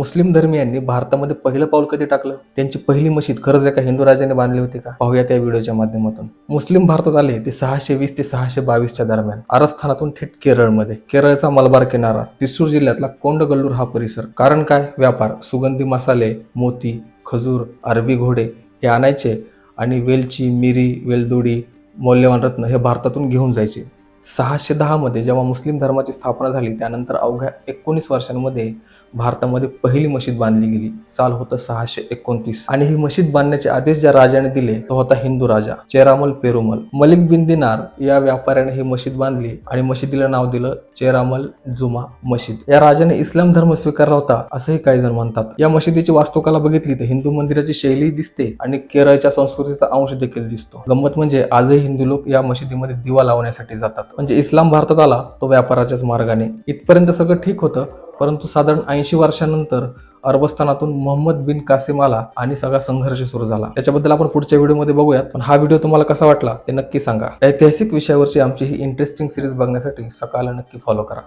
मुस्लिम धर्मीयांनी भारतामध्ये पहिलं पाऊल कधी टाकलं? त्यांची पहिली मशीद खरंच एका हिंदू राजाने बांधली होती का? पाहूया त्या व्हिडिओच्या माध्यमातून. मुस्लिम भारतात आले ते 620 ते 622 दरम्यान, आरस्थानातून थेट केरळमध्ये. केरळचा मलबार किनारा, त्रिसूर जिल्ह्यातला कोंडगल्लूर हा परिसर. कारण काय? व्यापार. सुगंधी मसाले, मोती, खजूर, अरबी घोडे हे आणायचे आणि वेलची, मिरी, वेलदोडी, मौल्यवान रत्न हे भारतातून घेऊन जायचे. 610 मध्ये जेव्हा मुस्लिम धर्माची स्थापना झाली त्यानंतर अवघ्या 19 वर्षांमध्ये भारतामध्ये पहिली मशीद बांधली गेली. साल होतं 629 आणि ही मशीद बांधण्याचे आदेश ज्या राजाने दिले तो होता हिंदू राजा चेरामल पेरुमल. मलिक बिन दिनार या व्यापाऱ्याने ही मशीद बांधली आणि मशिदीला नाव दिलं चेरामल जुमा मशीद. या राजाने इस्लाम धर्म स्वीकारला होता असंही काही जण म्हणतात. या मशिदीची वास्तुकला बघितली तर हिंदू मंदिराची शैली दिसते आणि केरळच्या संस्कृतीचा अंश देखील दिसतो. गंमत म्हणजे आजही हिंदू लोक या मशिदीमध्ये दिवा लावण्यासाठी जातात. म्हणजे इस्लाम भारतात आला तो व्यापाराच्याच मार्गाने. इथपर्यंत सगळं ठीक होतं, परंतु साधारण 80 वर्षांनंतर अरबस्थानातून मोहम्मद बिन कासिम आला आणि सगळा संघर्ष सुरू झाला. त्याच्याबद्दल आपण पुढच्या व्हिडिओमध्ये बघूयात. पण हा व्हिडिओ तुम्हाला कसा वाटला ते नक्की सांगा. ऐतिहासिक विषयावरची आमची ही इंटरेस्टिंग सिरीज बघण्यासाठी सकाळला नक्की फॉलो करा.